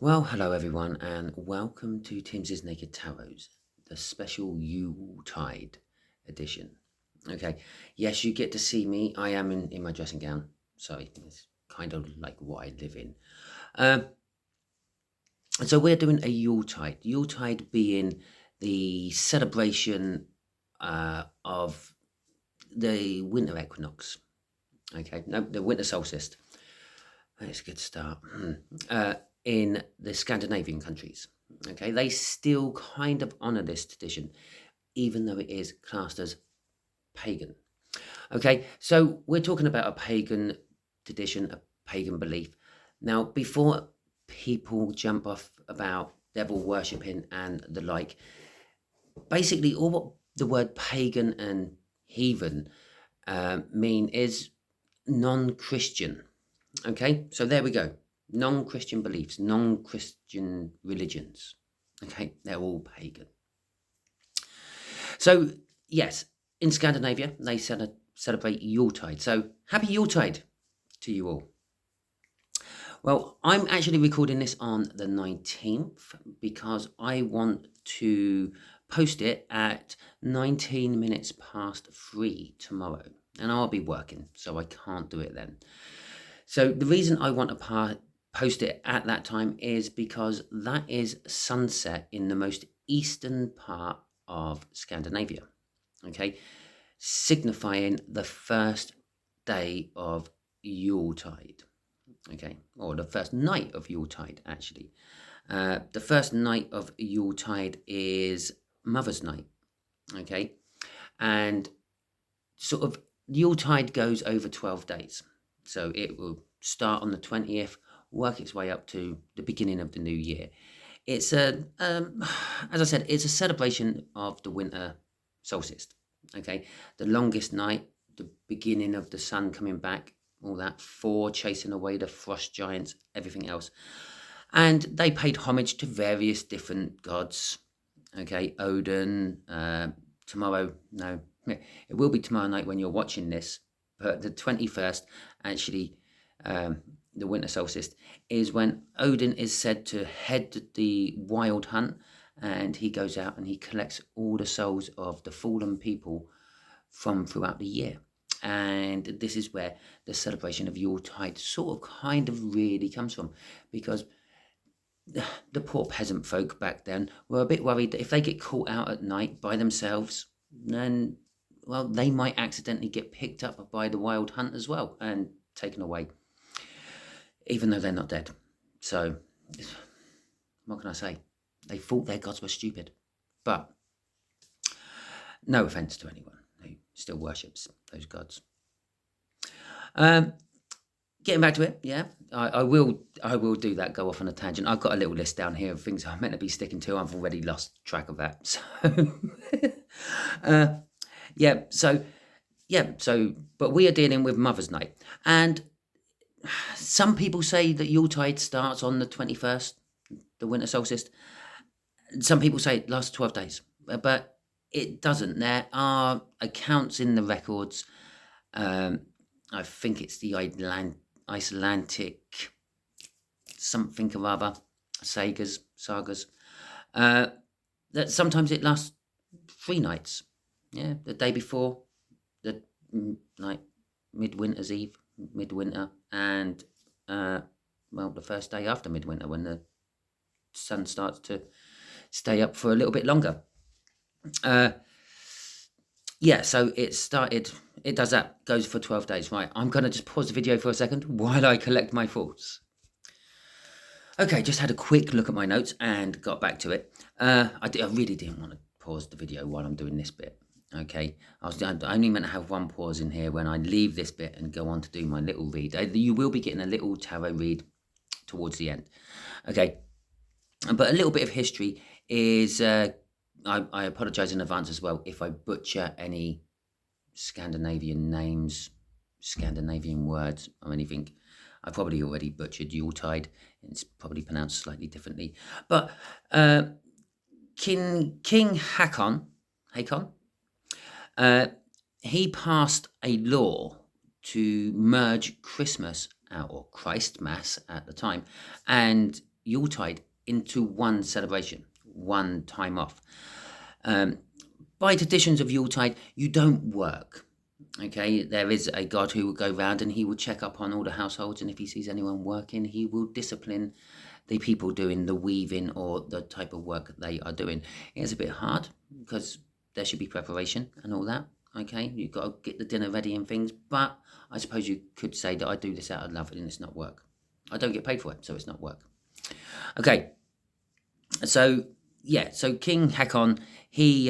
Well, hello everyone, and welcome to Timsy Naked Tarot, the special yuletide edition. Okay, yes, you get to see me. I am in my dressing gown. Sorry, it's kind of like what I live in. Um, so we're doing a yuletide. Yuletide being the celebration of the winter equinox. Okay, no, the winter solstice. That's a good start. In the Scandinavian countries. Okay, they still kind of honor this tradition, even though it is classed as pagan. Okay, so we're talking about a pagan tradition, a pagan belief. Now, before people jump off about devil worshipping and the like, basically all what the word pagan and heathen mean is non-Christian. Okay, so there we go. Non-Christian beliefs, non-Christian religions. Okay, they're all pagan. So, yes, in Scandinavia, they celebrate Yuletide. So, happy Yuletide to you all. Well, I'm actually recording this on the 19th because I want to post it at 19 minutes past 3 tomorrow. And I'll be working, so I can't do it then. So the reason I want to post it at that time is because that is sunset in the most eastern part of Scandinavia, okay, signifying the first day of Yuletide, okay, or the first night of Yuletide, actually. The first night of Yuletide is Mother's Night, okay, and sort of Yuletide goes over 12 days. So it will start on the 20th, work its way up to the beginning of the new year. It's as I said, it's a celebration of the winter solstice. Okay, the longest night, the beginning of the sun coming back, all that, Thor chasing away the frost giants, everything else. And they paid homage to various different gods. Okay, Odin, tomorrow, no, it will be tomorrow night when you're watching this, but the 21st, actually, the winter solstice, is when Odin is said to head the wild hunt, and he goes out and he collects all the souls of the fallen people from throughout the year. And this is where the celebration of Yuletide sort of kind of really comes from, because the poor peasant folk back then were a bit worried that if they get caught out at night by themselves, then, well, they might accidentally get picked up by the wild hunt as well and taken away, even though they're not dead. So, what can I say? They thought their gods were stupid. But no offense to anyone who still worships those gods. Getting back to it, yeah, I will do that, go off on a tangent. I've got a little list down here of things I'm meant to be sticking to. I've already lost track of that. So, but we are dealing with Mother's Night. And some people say that Yuletide starts on the 21st, the winter solstice. Some people say it lasts 12 days, but it doesn't. There are accounts in the records. I think it's the Icelandic something or other sagas, that sometimes it lasts 3 nights. Yeah, the day before, the like midwinter's eve, midwinter, and the first day after midwinter, when the sun starts to stay up for a little bit longer. So it does that, goes for 12 days. Right, I'm going to just pause the video for a second while I collect my thoughts. Okay, just had a quick look at my notes and got back to it. I really didn't want to pause the video while I'm doing this bit. Okay, I only meant to have one pause in here when I leave this bit and go on to do my little read. You will be getting a little tarot read towards the end. Okay, but a little bit of history is... I apologise in advance as well if I butcher any Scandinavian names, Scandinavian words or anything. I probably already butchered Yuletide. It's probably pronounced slightly differently. But King Hakon, he passed a law to merge Christmas, or Christmas at the time, and Yuletide into one celebration, one time off. By traditions of Yuletide, you don't work. Okay, there is a god who will go round and he will check up on all the households, and if he sees anyone working, he will discipline the people doing the weaving or the type of work they are doing. It's a bit hard because there should be preparation and all that. Okay, you've got to get the dinner ready and things, but I suppose you could say that I do this out of love and it's not work. I don't get paid for it, so it's not work. Okay, so yeah, so King Hakon, he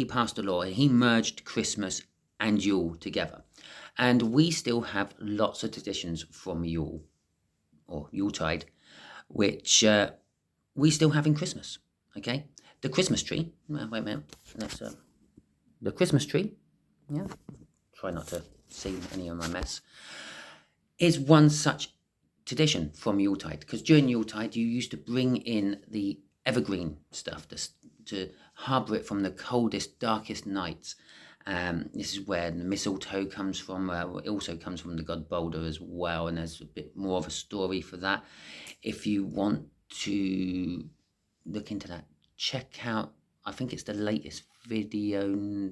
passed a law. He merged Christmas and Yule together, and we still have lots of traditions from Yule or Yuletide, which we still have in Christmas. Okay, the Christmas tree. Wait a minute. Let's the Christmas tree. Yeah, try not to see any of my mess. Is one such tradition from Yuletide, because during Yuletide you used to bring in the evergreen stuff to harbour it from the coldest, darkest nights. This is where the mistletoe comes from. It also comes from the god Balder as well, and there's a bit more of a story for that. If you want to look into that, check out, I think it's the latest video.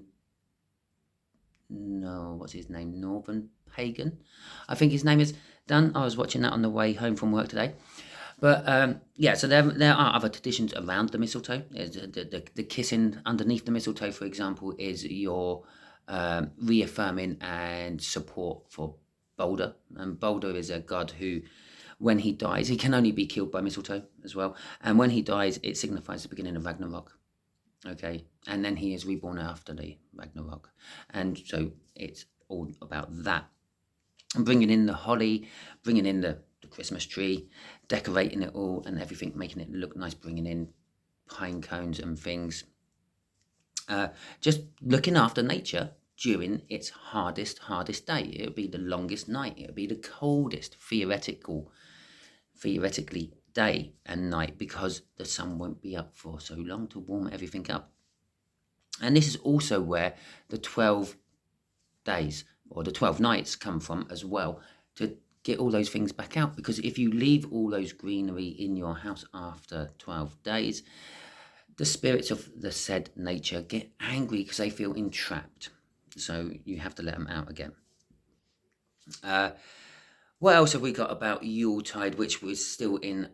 No, what's his name? Northern Pagan, I think his name is. Done. I was watching that on the way home from work today. But yeah, so there are other traditions around the mistletoe. The kissing underneath the mistletoe, for example, is your reaffirming and support for Balder. And Balder is a god who, when he dies, he can only be killed by mistletoe as well. And when he dies, it signifies the beginning of Ragnarok. Okay, and then he is reborn after the Ragnarok. And so it's all about that. And bringing in the holly, bringing in the Christmas tree, decorating it all and everything, making it look nice, bringing in pine cones and things. Just looking after nature during its hardest day. It would be the longest night. It would be the coldest, theoretically, day and night, because the sun won't be up for so long to warm everything up. And this is also where the 12 days or the 12 nights come from as well, to get all those things back out. Because if you leave all those greenery in your house after 12 days, the spirits of the said nature get angry because they feel entrapped. So you have to let them out again. What else have we got about Yuletide, which was still in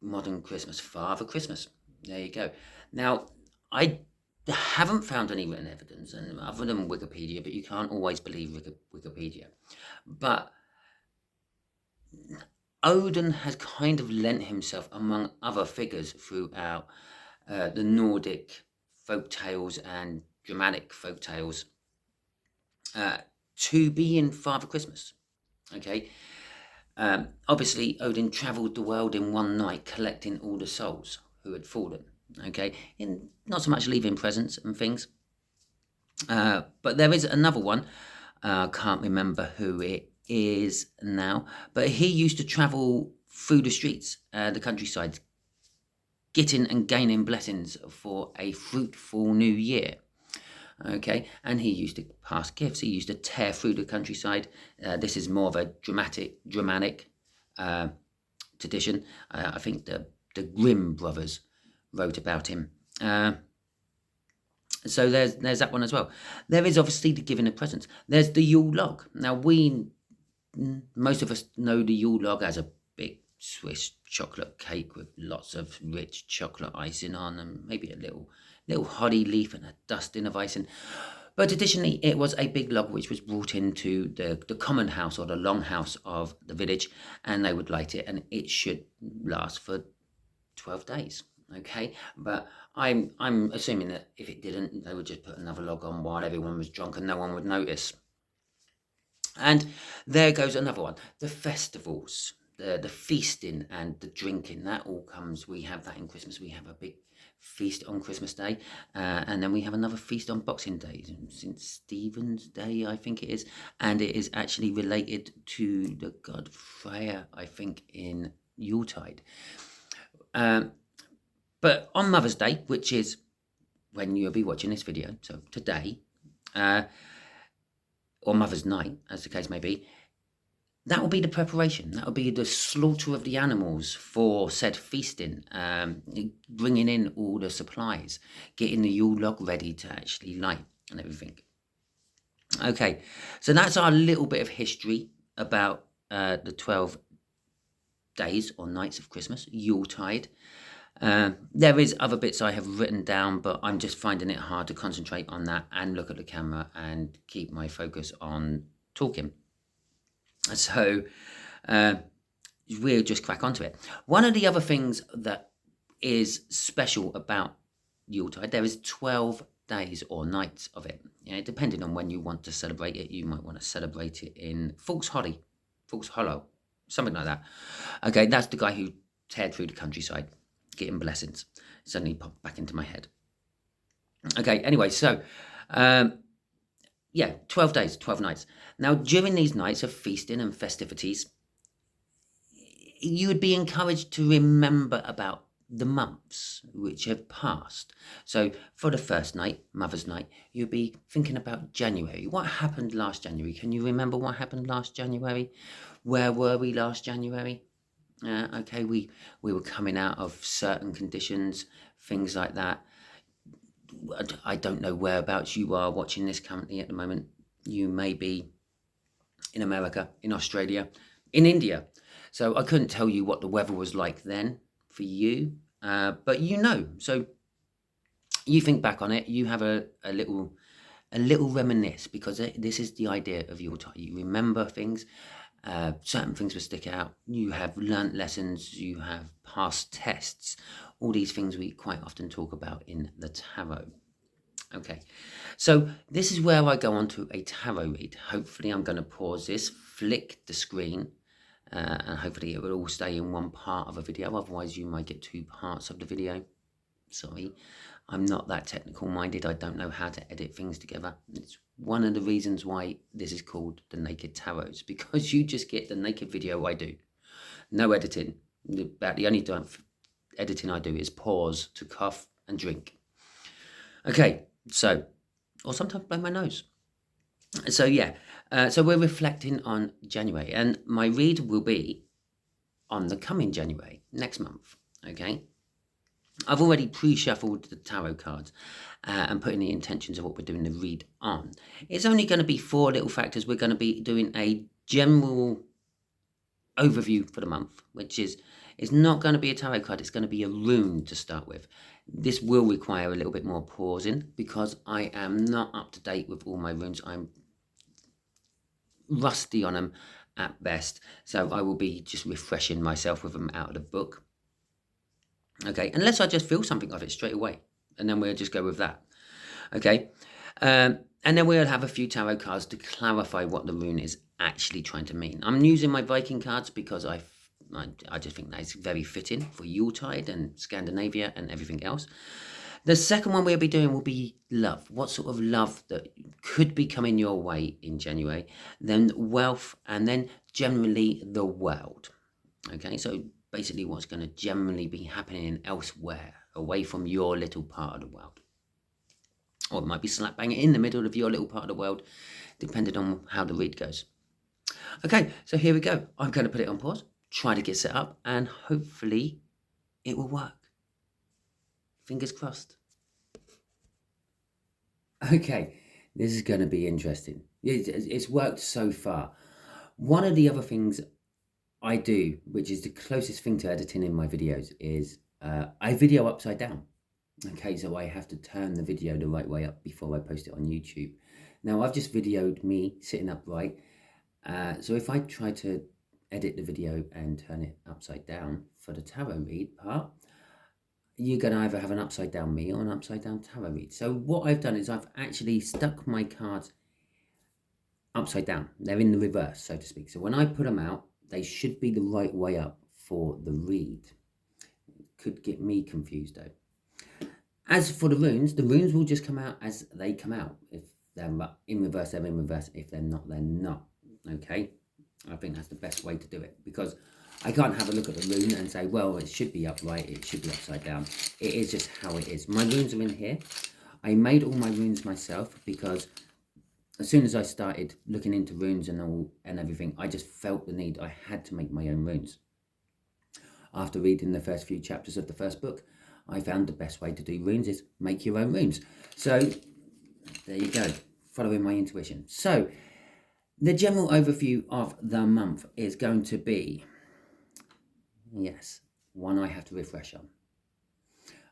modern Christmas? Father Christmas. There you go. Now, I haven't found any written evidence, and other than Wikipedia, but you can't always believe Wikipedia. But Odin has kind of lent himself, among other figures throughout the Nordic folk tales and Germanic folk tales, to be in Father Christmas. Okay, obviously Odin travelled the world in one night, collecting all the souls who had fallen. Okay, in not so much leaving presents and things, but there is another one. Can't remember who it is now, but he used to travel through the streets, the countryside, getting and gaining blessings for a fruitful new year. Okay, and he used to pass gifts. He used to tear through the countryside. This is more of a Germanic tradition. I think the Grimm brothers wrote about him. So there's that one as well. There is obviously the giving of presents. There's the Yule log. Now most of us know the Yule log as a big Swiss chocolate cake with lots of rich chocolate icing on, and maybe a little holly leaf and a dusting of icing. But traditionally, it was a big log which was brought into the common house or the long house of the village, and they would light it, and it should last for 12 days. Okay, but I'm assuming that if it didn't, they would just put another log on while everyone was drunk and no one would notice. And there goes another one. The festivals, the feasting and the drinking, that all comes. We have that in Christmas. We have a big feast on Christmas Day, and then we have another feast on Boxing Day, St. Stephen's Day, I think it is, and it is actually related to the god Freya, I think, in Yuletide. But on Mother's Day, which is when you'll be watching this video, so today, or Mother's Night, as the case may be, that will be the preparation. That will be the slaughter of the animals for said feasting, bringing in all the supplies, getting the Yule log ready to actually light and everything. Okay, so that's our little bit of history about the 12 days or nights of Christmas, Yuletide. There is other bits I have written down, but I'm just finding it hard to concentrate on that and look at the camera and keep my focus on talking. So we'll just crack onto it. One of the other things that is special about Yuletide, there is 12 days or nights of it. Depending on when you want to celebrate it, you might want to celebrate it in False Hollow, something like that. Okay, that's the guy who teared through the countryside, getting blessings. Suddenly popped back into my head. Okay, anyway, so 12 days, 12 nights. Now, during these nights of feasting and festivities, you would be encouraged to remember about the months which have passed. So for the first night, Mother's Night, you'll be thinking about January. What happened last January? Can you remember what happened last January? Where were we last January? Okay, we were coming out of certain conditions, things like that. I don't know whereabouts you are watching this currently at the moment. You may be in America, in Australia, in India. So I couldn't tell you what the weather was like then for you, but so you think back on it, you have a little reminisce, because this is the idea of Yuletide. You remember things, certain things will stick out. You have learnt lessons, you have passed tests, all these things we quite often talk about in the tarot. Okay, so this is where I go on to a tarot read. Hopefully I'm going to pause this, flick the screen, and hopefully it will all stay in one part of a video. Otherwise you might get two parts of the video. Sorry, I'm not that technical minded. I don't know how to edit things together. It's one of the reasons why this is called the Naked Tarots, because you just get the naked video I do. No editing. About the only editing I do is pause to cough and drink. Okay, so, or sometimes blow my nose. So yeah, so we're reflecting on January, and my read will be on the coming January, next month, okay? I've already pre-shuffled the tarot cards and put in the intentions of what we're doing the read on. It's only going to be 4 little factors. We're going to be doing a general overview for the month, which is not going to be a tarot card. It's going to be a rune to start with. This will require a little bit more pausing because I am not up to date with all my runes. I'm rusty on them at best, so I will be just refreshing myself with them out of the book. Okay, unless I just feel something of it straight away, and then we'll just go with that. Okay, and then we'll have a few tarot cards to clarify what the rune is actually trying to mean. I'm using my Viking cards because I just think that's very fitting for Yuletide and Scandinavia and everything else. The second one we'll be doing will be love. What sort of love that could be coming your way in January. Then wealth, and then generally the world. Okay, so basically what's going to generally be happening elsewhere, away from your little part of the world. Or it might be slap bang in the middle of your little part of the world, depending on how the read goes. Okay, so here we go. I'm going to put it on pause, try to get set up, and hopefully it will work. Fingers crossed. Okay, this is going to be interesting. It's worked so far. One of the other things I do, which is the closest thing to editing in my videos, is I video upside down. Okay, so I have to turn the video the right way up before I post it on YouTube. Now, I've just videoed me sitting upright. So if I try to edit the video and turn it upside down for the tarot read part, you're going to either have an upside down me or an upside down tarot read. So what I've done is I've actually stuck my cards upside down. They're in the reverse, so to speak. So when I put them out, they should be the right way up for the read. Could get me confused though. As for the runes will just come out as they come out. If they're in reverse, they're in reverse. If they're not, they're not. Okay? I think that's the best way to do it, because I can't have a look at the rune and say, well, it should be upright, it should be upside down. It is just how it is. My runes are in here. I made all my runes myself because as soon as I started looking into runes and everything, I just felt the need. I had to make my own runes. After reading the first few chapters of the first book, I found the best way to do runes is make your own runes. So there you go, following my intuition. So the general overview of the month is going to be, yes, one I have to refresh on.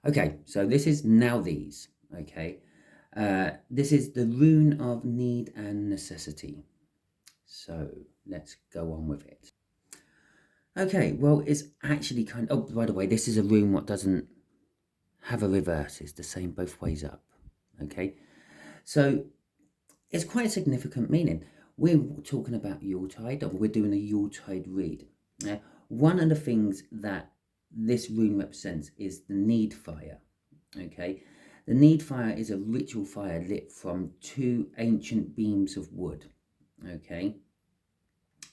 Okay, so this is now these, okay. This is the rune of need and necessity. So let's go on with it. Okay, well, it's actually kind of, oh, by the way, this is a rune what doesn't have a reverse. It's the same both ways up, okay? So it's quite a significant meaning. We're talking about Yuletide, or we're doing a Yuletide read. One of the things that this rune represents is the need fire, okay? The need fire is a ritual fire lit from 2 ancient beams of wood, okay?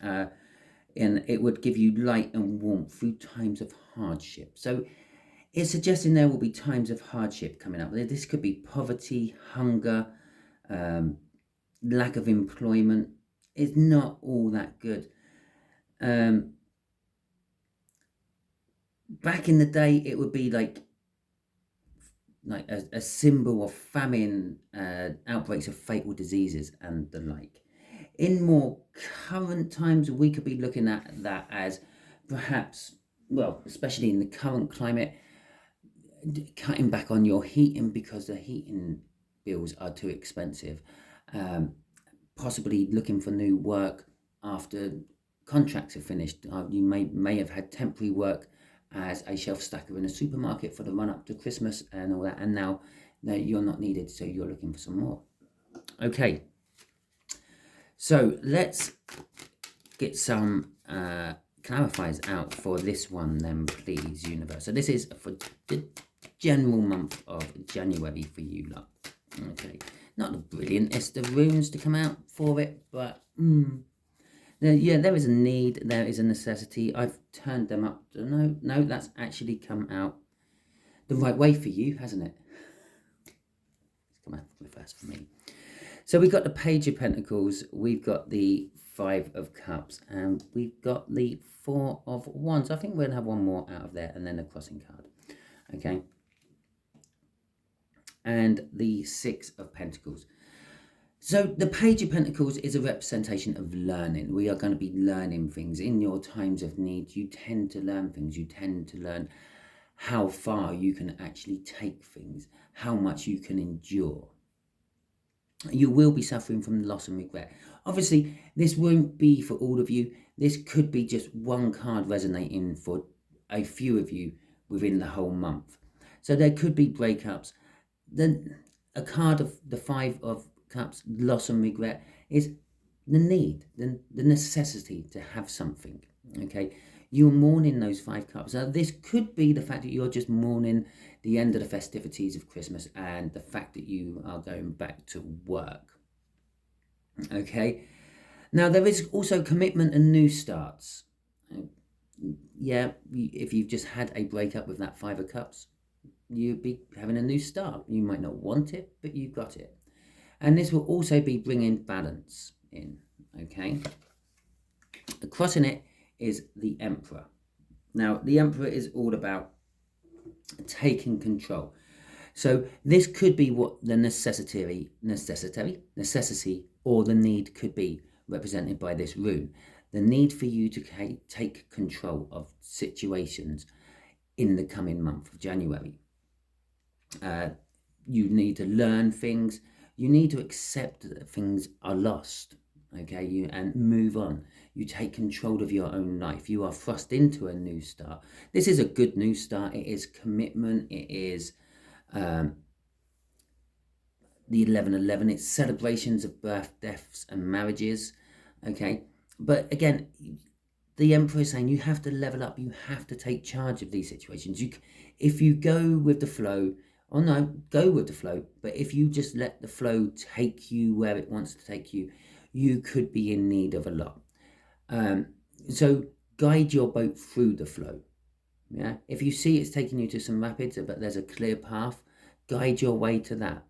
And it would give you light and warmth through times of hardship. So it's suggesting there will be times of hardship coming up. This could be poverty, hunger, lack of employment. It's not all that good. Back in the day, it would be like a symbol of famine, outbreaks of fatal diseases and the like. In more current times, we could be looking at that as perhaps, well, especially in the current climate, cutting back on your heating because the heating bills are too expensive. Possibly looking for new work after contracts are finished. You may have had temporary work as a shelf stacker in a supermarket for the run up to Christmas and all that, and now you're not needed, so you're looking for some more. Okay, so let's get some clarifiers out for this one then, please, universe. So this is for the general month of January for you lot. Okay, not the brilliantest of runes to come out for it, but yeah, there is a need, there is a necessity. I've turned them up. No, that's actually come out the right way for you, hasn't it? It's come out reverse for me. So we've got the Page of Pentacles, we've got the 5 of Cups, and we've got the 4 of Wands. I think we're going to have one more out of there, and then a crossing card. Okay. And the 6 of Pentacles. So the Page of Pentacles is a representation of learning. We are going to be learning things. In your times of need, you tend to learn things. You tend to learn how far you can actually take things, how much you can endure. You will be suffering from loss and regret. Obviously, this won't be for all of you. This could be just one card resonating for a few of you within the whole month. So there could be breakups. Then a card of the 5 of Cups, loss and regret, is the need, the necessity to have something. Okay, you're mourning those 5 cups. Now this could be the fact that you're just mourning the end of the festivities of Christmas and the fact that you are going back to work. Okay, now there is also commitment and new starts. Yeah, if you've just had a breakup with that 5 of Cups, you'd be having a new start. You might not want it, but you've got it. And this will also be bringing balance in, okay? Crossing it is the Emperor. Now, the Emperor is all about taking control. So this could be what the necessity or the need could be represented by this rune. The need for you to take control of situations in the coming month of January. You need to learn things. You need to accept that things are lost, okay, and move on. You take control of your own life. You are thrust into a new start. This is a good new start. It is commitment. It is the 11/11. It's celebrations of birth, deaths, and marriages, okay? But again, the Emperor is saying you have to level up. You have to take charge of these situations. If you go with the flow, oh no, go with the flow. But if you just let the flow take you where it wants to take you, you could be in need of a lot. So guide your boat through the flow. Yeah. If you see it's taking you to some rapids, but there's a clear path, guide your way to that.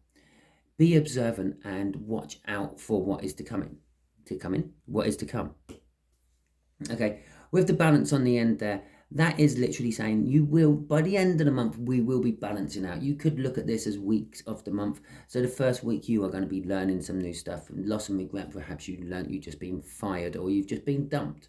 be observant and watch out for what is to come. What is to come. Okay, with the balance on the end there, that is literally saying you will, by the end of the month, we will be balancing out. You could look at this as weeks of the month. So the first week you are going to be learning some new stuff. Loss and regret, perhaps you learned you just been fired or you've just been dumped.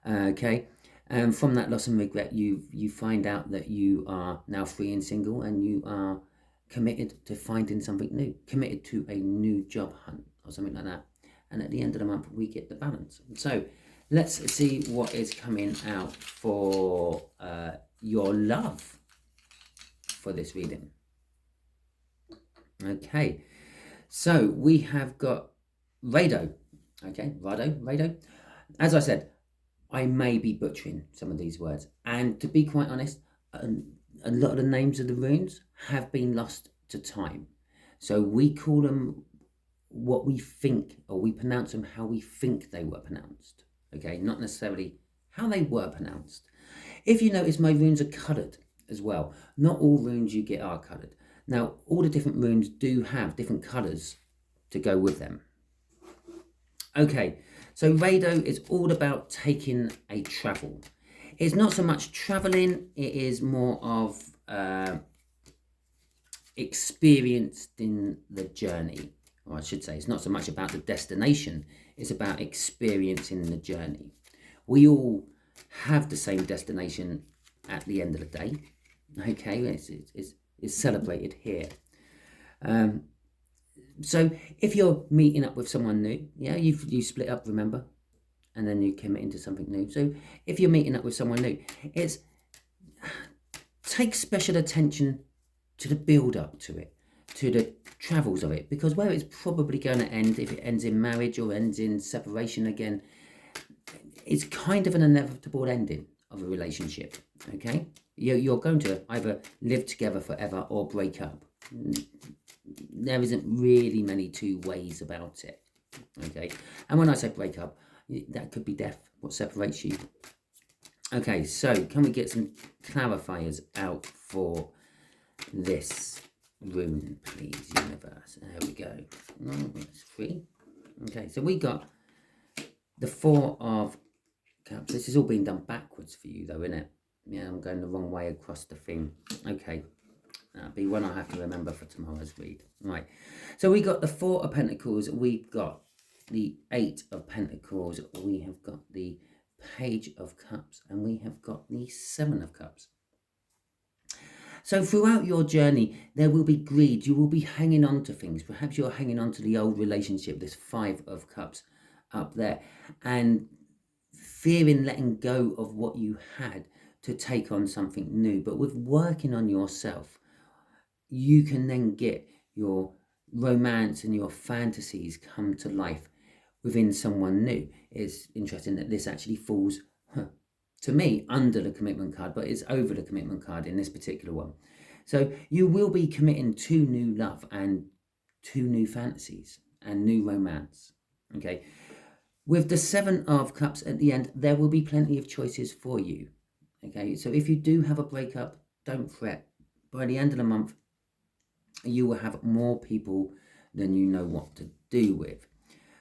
Okay, and from that loss and regret, you find out that you are now free and single, and you are committed to finding something new, committed to a new job hunt or something like that. And at the end of the month, we get the balance. So let's see what is coming out for your love for this reading. Okay, so we have got Rado. Okay, Rado. As I said, I may be butchering some of these words. And to be quite honest, a lot of the names of the runes have been lost to time. So we call them what we think, or we pronounce them how we think they were pronounced. Okay, not necessarily how they were pronounced. If you notice, my runes are coloured as well. Not all runes you get are coloured. Now, all the different runes do have different colours to go with them. Okay, so Rado is all about taking a travel. It's not so much travelling, it is more of experienced in the journey. Or I should say, it's not so much about the destination, it's about experiencing the journey. We all have the same destination at the end of the day. Okay, it's celebrated here. So if you're meeting up with someone new, yeah, you split up, remember, and then you commit into something new. So if you're meeting up with someone new, it's take special attention to the build up to it, to the travels of it, because where it's probably going to end, if it ends in marriage or ends in separation again, it's kind of an inevitable ending of a relationship. Okay, you're going to either live together forever or break up. There isn't really many two ways about it. Okay, and when I say break up, that could be death, what separates you. Okay, so can we get some clarifiers out for this rune, please, universe? There we go. That's 3. Okay, so we got the 4 of Cups. This is all being done backwards for you, though, isn't it? Yeah, I'm going the wrong way across the thing. Okay, that'll be one I have to remember for tomorrow's read. Right, so we got the 4 of Pentacles. We've got the 8 of Pentacles. We have got the Page of Cups, and we have got the 7 of Cups. So throughout your journey, there will be greed. You will be hanging on to things. Perhaps you're hanging on to the old relationship, this 5 of Cups up there, and fearing letting go of what you had to take on something new. But with working on yourself, you can then get your romance and your fantasies come to life within someone new. It's interesting that this actually falls, to me, under the commitment card, but it's over the commitment card in this particular one. So you will be committing to new love and to new fantasies and new romance. Okay. With the 7 of Cups at the end, there will be plenty of choices for you. Okay. So if you do have a breakup, don't fret. By the end of the month, you will have more people than you know what to do with.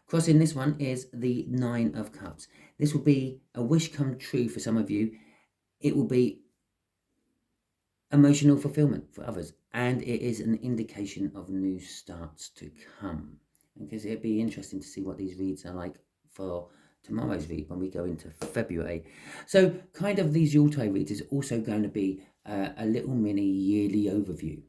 Crossing this one is the 9 of Cups. This will be a wish come true for some of you. It will be emotional fulfillment for others. And it is an indication of new starts to come. Because it'd be interesting to see what these reads are like for tomorrow's read when we go into February. So kind of these Yuletide reads is also going to be a little mini yearly overview.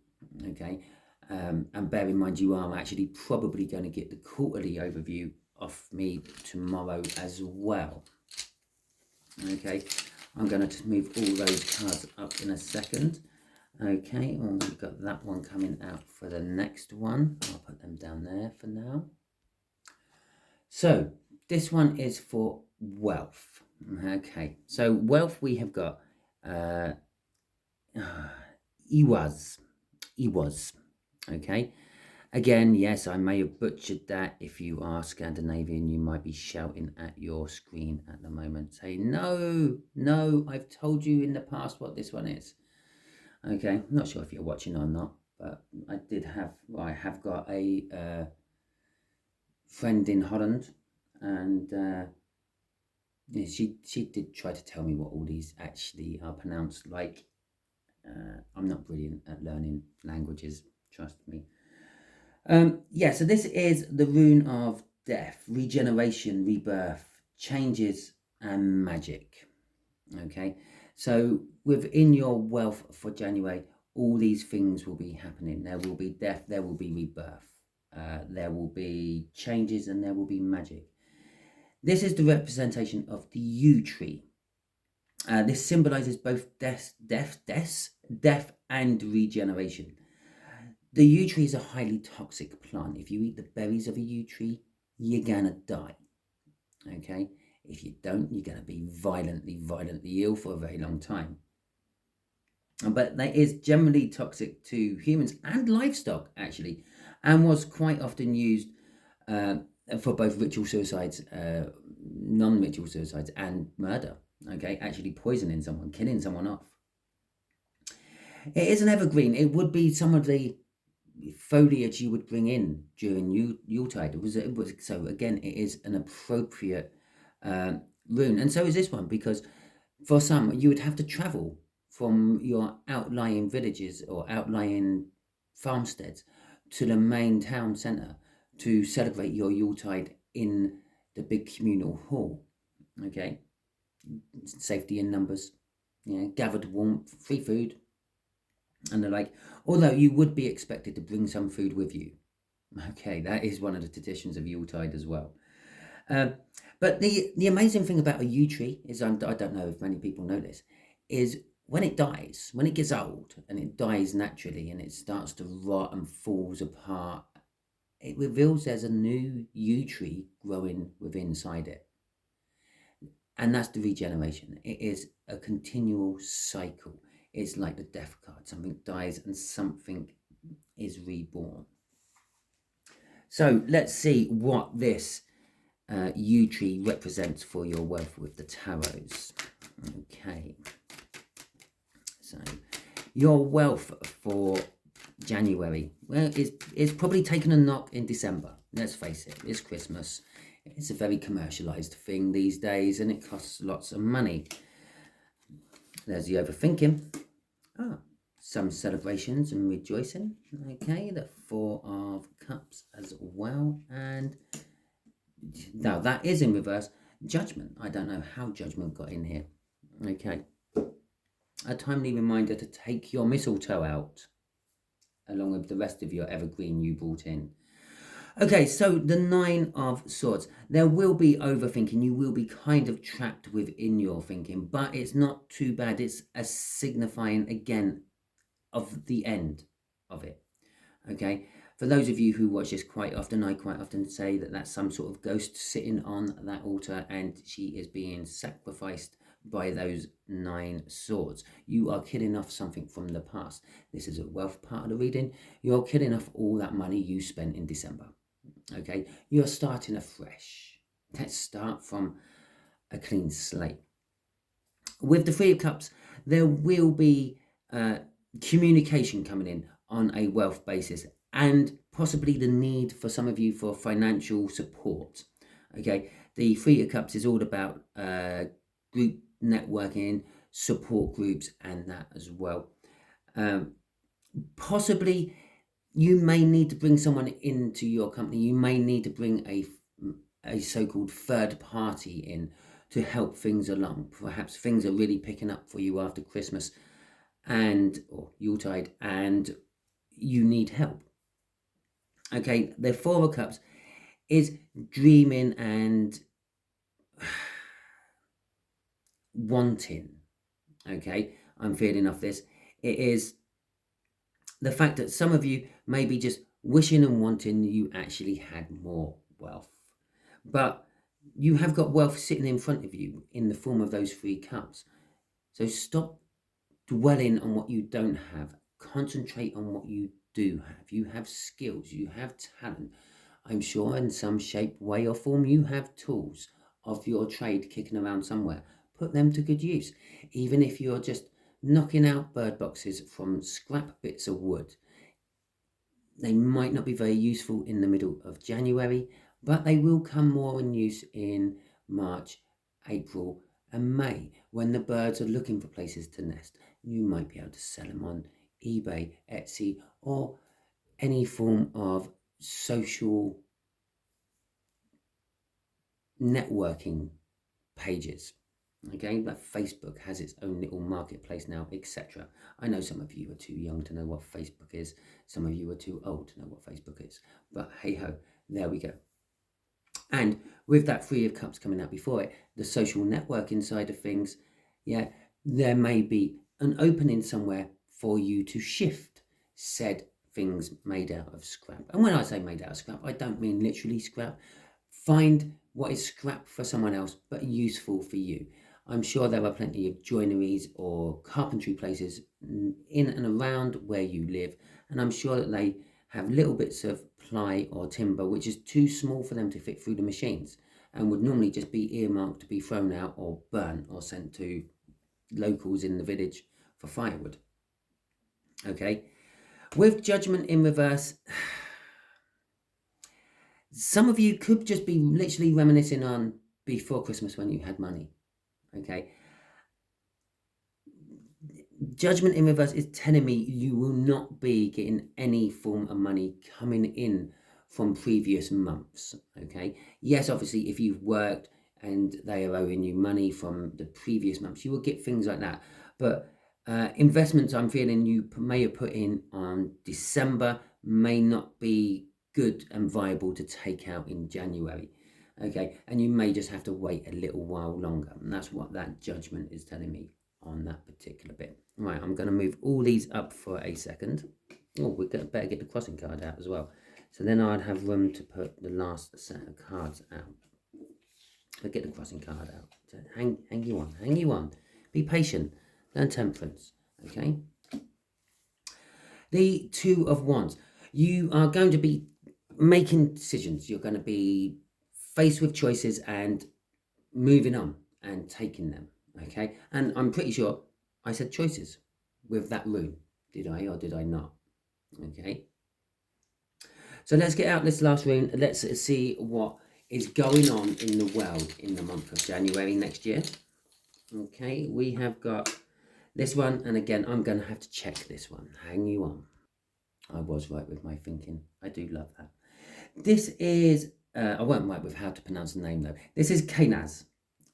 Okay. And bear in mind, you are actually probably going to get the quarterly overview of me tomorrow as well. Okay, I'm going to move all those cards up in a second. Okay, well, we've got that one coming out for the next one. I'll put them down there for now. So this one is for wealth. Okay, so wealth, we have got Iwas. Okay, again, yes, I may have butchered that. If you are Scandinavian, you might be shouting at your screen at the moment, saying, no, I've told you in the past what this one is. Okay, I'm not sure if you're watching or not. but I have got a friend in Holland, and yeah, she did try to tell me what all these actually are pronounced like. I'm not brilliant at learning languages, trust me. Yeah, so this is the rune of death, regeneration, rebirth, changes, and magic. Okay, so within your wealth for January, all these things will be happening. There will be death, there will be rebirth, there will be changes, and there will be magic. This is the representation of the yew tree. This symbolizes both death and regeneration. The yew tree is a highly toxic plant. If you eat the berries of a yew tree, you're gonna die. Okay? If you don't, you're gonna be violently ill for a very long time. But that is generally toxic to humans and livestock, actually, and was quite often used for both ritual suicides, non-ritual suicides, and murder. Okay, actually poisoning someone, killing someone off. It is an evergreen. It would be some of the foliage you would bring in during Yuletide. It was so again. It is an appropriate rune, and so is this one, because for some you would have to travel from your outlying villages or outlying farmsteads to the main town centre to celebrate your Yuletide in the big communal hall. Okay, safety in numbers, gathered warmth, free food, and the like. Although you would be expected to bring some food with you. Okay, that is one of the traditions of Yuletide as well. But the amazing thing about a yew tree is, I don't know if many people know this, is when it dies, when it gets old and it dies naturally and it starts to rot and falls apart, it reveals there's a new yew tree growing within inside it. And that's the regeneration. It is a continual cycle. It's like the death card. Something dies and something is reborn. So let's see what this yew tree represents for your wealth with the tarots. Okay. So your wealth for January, well, is probably taken a knock in December. Let's face it, it's Christmas. It's a very commercialized thing these days, and it costs lots of money. There's the overthinking. Some celebrations and rejoicing. Okay, the Four of Cups as well. And now that is in reverse. Judgment. I don't know how Judgment got in here. Okay. A timely reminder to take your mistletoe out, along with the rest of your evergreen you brought in. Okay, so the Nine of Swords. There will be overthinking. You will be kind of trapped within your thinking, but it's not too bad. It's a signifying, again, of the end of it. Okay, for those of you who watch this quite often, I quite often say that that's some sort of ghost sitting on that altar and she is being sacrificed by those 9 swords. You are killing off something from the past. This is a wealth part of the reading. You're killing off all that money you spent in December. Okay, you're starting afresh. Let's start from a clean slate. With the Three of Cups, there will be communication coming in on a wealth basis, and possibly the need for some of you for financial support. Okay, the Three of Cups is all about group networking, support groups, and that as well. Possibly you may need to bring someone into your company. You may need to bring a so-called third party in to help things along. Perhaps things are really picking up for you after Christmas or Yuletide, and you need help. Okay, the Four of Cups is dreaming and wanting. Okay, I'm feeling off this. It is the fact that some of you may be just wishing and wanting you actually had more wealth. But you have got wealth sitting in front of you in the form of those 3 cups. So stop dwelling on what you don't have. Concentrate on what you do have. You have skills, you have talent. I'm sure in some shape, way or form, you have tools of your trade kicking around somewhere. Put them to good use. Even if you're just knocking out bird boxes from scrap bits of wood, They might not be very useful in the middle of January, but they will come more in use in March, April and May, when the birds are looking for places to nest. You might be able to sell them on eBay, Etsy, or any form of social networking pages. Okay, but Facebook has its own little marketplace now, etc. I know some of you are too young to know what Facebook is. Some of you are too old to know what Facebook is. But hey ho, there we go. And with that Three of Cups coming out before it, the social networking side of things, yeah, there may be an opening somewhere for you to shift said things made out of scrap. And when I say made out of scrap, I don't mean literally scrap. Find what is scrap for someone else, but useful for you. I'm sure there are plenty of joineries or carpentry places in and around where you live, and I'm sure that they have little bits of ply or timber which is too small for them to fit through the machines and would normally just be earmarked to be thrown out or burnt or sent to locals in the village for firewood. Okay, with Judgment in reverse, some of you could just be literally reminiscing on before Christmas when you had money. Okay, Judgment in reverse is telling me you will not be getting any form of money coming in from previous months. Okay, yes, obviously if you've worked and they are owing you money from the previous months, you will get things like that. But investments I'm feeling you may have put in on December may not be good and viable to take out in January. Okay, and you may just have to wait a little while longer, and that's what that judgment is telling me on that particular bit. Right, I'm going to move all these up for a second. Oh, we better get the crossing card out as well. So then I'd have room to put the last set of cards out. So get the crossing card out. So hang you on. Be patient. Learn temperance. Okay. The Two of Wands. You are going to be making decisions. You're going to be faced with choices and moving on and taking them. Okay. And I'm pretty sure I said choices with that rune. Did I or did I not? Okay. So let's get out this last rune. Let's see what is going on in the world in the month of January next year. Okay, we have got this one. And again, I'm going to have to check this one. Hang you on. I was right with my thinking. I do love that. This is, I weren't right with how to pronounce the name though. This is Kanaz.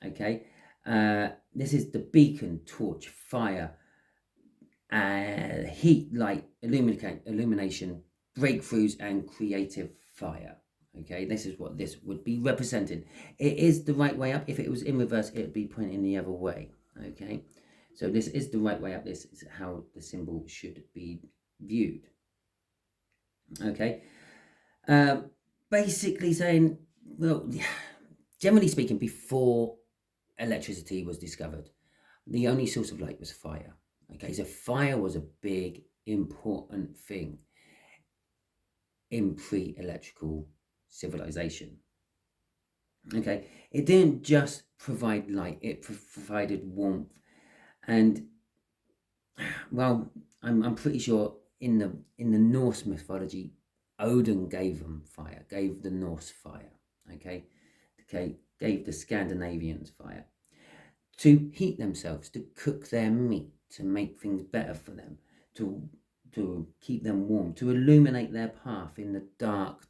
Okay. This is the beacon, torch, fire, heat, light, illumination, breakthroughs, and creative fire. Okay, this is what this would be represented. It is the right way up. If it was in reverse, it would be pointing the other way. Okay, so this is the right way up. This is how the symbol should be viewed. Okay, basically saying, well, generally speaking, before electricity was discovered, the only source of light was fire. Okay, so fire was a big, important thing in pre-electrical civilization. Okay, it didn't just provide light, it provided warmth. And, well, I'm pretty sure in the Norse mythology, Odin gave them fire, gave the Norse fire. Okay, gave the Scandinavians fire to heat themselves, to cook their meat, to make things better for them, to keep them warm, to illuminate their path in the dark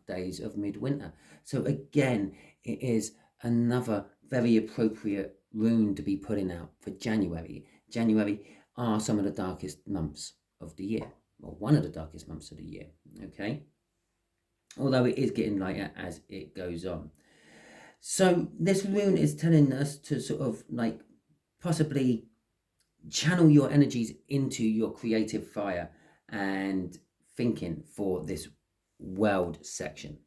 days of midwinter. So again, it is another very appropriate rune to be putting out for January. January are some of the darkest months of the year, or one of the darkest months of the year, okay? Although it is getting lighter as it goes on. So this rune is telling us to sort of like possibly channel your energies into your creative fire and thinking for this world section.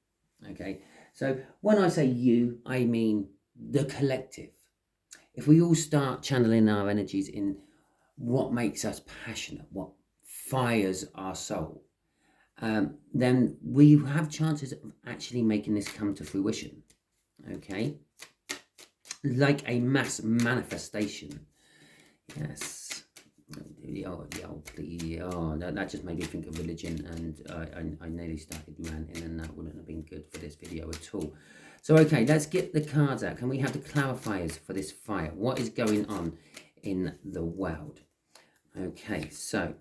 Okay, so when I say you, I mean the collective. If we all start channeling our energies in what makes us passionate, what fires our soul, then we have chances of actually making this come to fruition. Okay, like a mass manifestation. Yes. Oh that just made me think of religion, and I nearly started ranting, and that wouldn't have been good for this video at all. So, okay, let's get the cards out. Can we have the clarifiers for this fire? What is going on in the world? Okay, so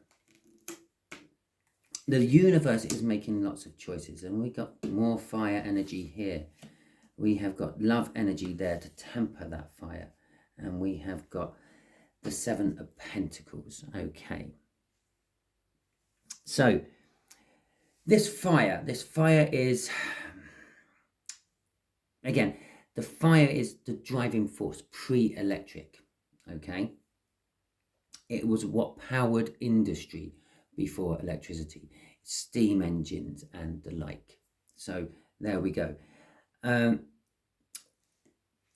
the universe is making lots of choices, and we got more fire energy here. We have got love energy there to temper that fire, and we have got the Seven of Pentacles. Okay, so this fire is, again, the fire is the driving force pre-electric. Okay, it was what powered industry before electricity, steam engines and the like. So there we go.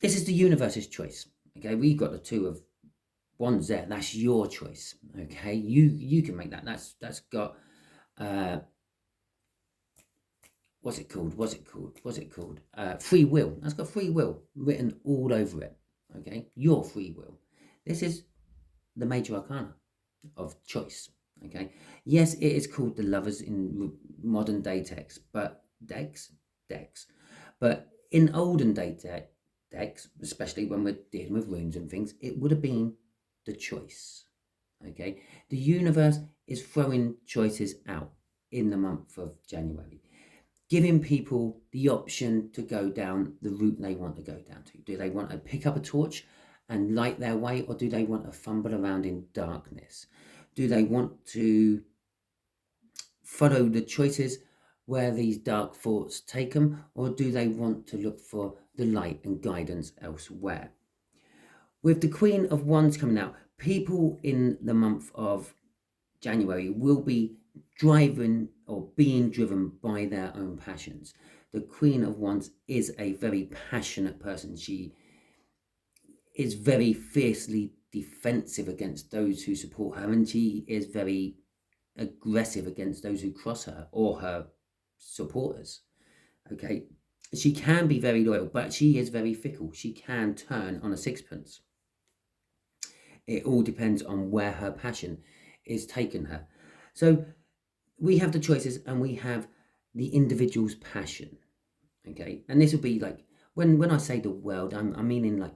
This is the universe's choice. Okay, we got the Two of Wands there. That's your choice. Okay, you can make that. That's got what's it called? Free will. That's got free will written all over it. Okay, your free will. This is the major arcana of choice. Okay, yes, it is called the Lovers in modern day decks, but in olden day decks, especially when we're dealing with runes and things, it would have been the choice. Okay, the universe is throwing choices out in the month of January, giving people the option to go down the route they want to go down to. Do they want to pick up a torch and light their way, or do they want to fumble around in darkness? Do they want to follow the choices where these dark thoughts take them, or do they want to look for the light and guidance elsewhere? With the Queen of Wands coming out, people in the month of January will be driving or being driven by their own passions. The Queen of Wands is a very passionate person. She is very fiercely defensive against those who support her, and she is very aggressive against those who cross her or her supporters. Okay, she can be very loyal, but she is very fickle. She can turn on a sixpence. It all depends on where her passion is taking her. So we have the choices, and we have the individual's passion. Okay, and this will be like, when I say the world, I'm meaning like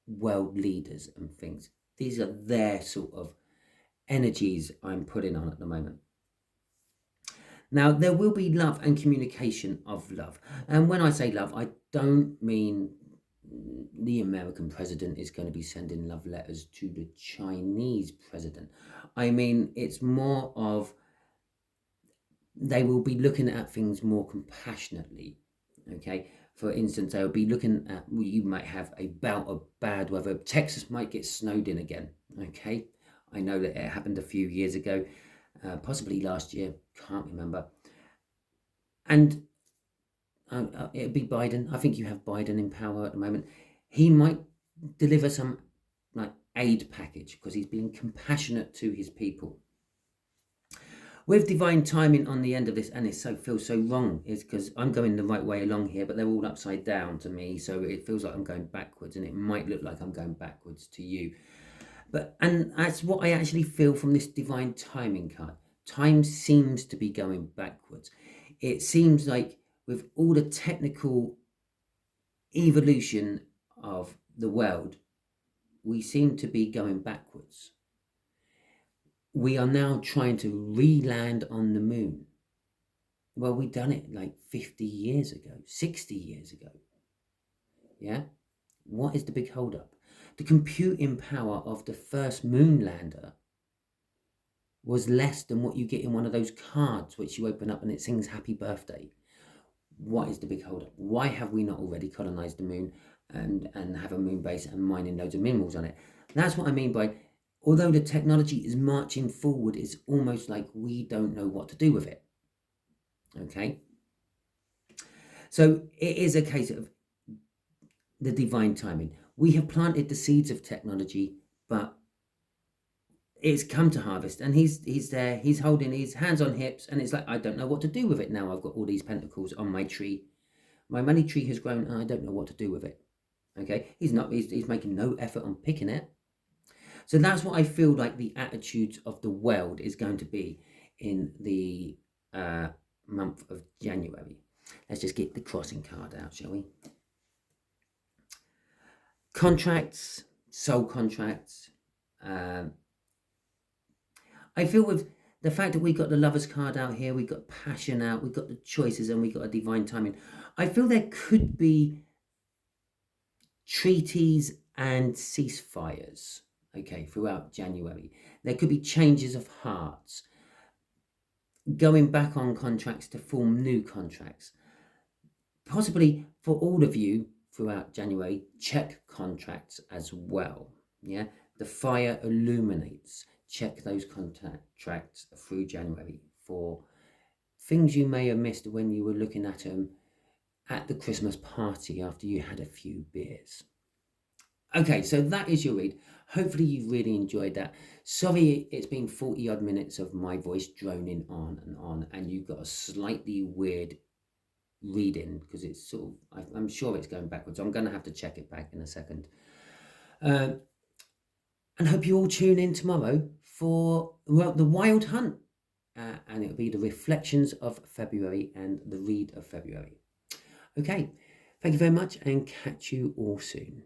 world leaders and things. These are their sort of energies I'm putting on at the moment. Now, there will be love and communication of love. And when I say love, I don't mean the American president is going to be sending love letters to the Chinese president. I mean, it's more of, they will be looking at things more compassionately. Okay, for instance, they'll be looking at, you might have a bout of bad weather. Texas might get snowed in again. Okay, I know that it happened a few years ago, possibly last year, can't remember. And it'd be Biden. I think you have Biden in power at the moment. He might deliver some like aid package because he's being compassionate to his people. With divine timing on the end of this, and it feels so wrong, is because I'm going the right way along here, but they're all upside down to me, so it feels like I'm going backwards, and it might look like I'm going backwards to you. And that's what I actually feel from this divine timing card. Time seems to be going backwards. It seems like with all the technical evolution of the world, we seem to be going backwards. We are now trying to re-land on the moon. Well, we done it like 50 years ago, 60 years ago. Yeah? What is the big hold-up? The computing power of the first moon lander was less than what you get in one of those cards which you open up and it sings happy birthday. What is the big hold-up? Why have we not already colonized the moon and have a moon base and mining loads of minerals on it? That's what I mean by, although the technology is marching forward, it's almost like we don't know what to do with it. Okay? So it is a case of the divine timing. We have planted the seeds of technology, but it's come to harvest, and he's there, he's holding his hands on hips, and it's like, I don't know what to do with it now. I've got all these pentacles on my tree. My money tree has grown, and I don't know what to do with it. Okay? He's making no effort on picking it. So that's what I feel like the attitudes of the world is going to be in the month of January. Let's just get the crossing card out, shall we? Contracts, soul contracts. I feel with the fact that we got the Lovers card out here, we got passion out, we got the choices, and we got a divine timing. I feel there could be treaties and ceasefires, okay, throughout January. There could be changes of hearts, going back on contracts to form new contracts. Possibly for all of you throughout January, check contracts as well. Yeah, the fire illuminates. Check those contracts through January for things you may have missed when you were looking at them at the Christmas party after you had a few beers. Okay, so that is your read. Hopefully you really enjoyed that. Sorry, it's been 40 odd minutes of my voice droning on, and you've got a slightly weird reading because it's sort of, I'm sure it's going backwards. I'm going to have to check it back in a second. And hope you all tune in tomorrow for, well, the Wild Hunt. And it'll be the reflections of February and the read of February. Okay, thank you very much and catch you all soon.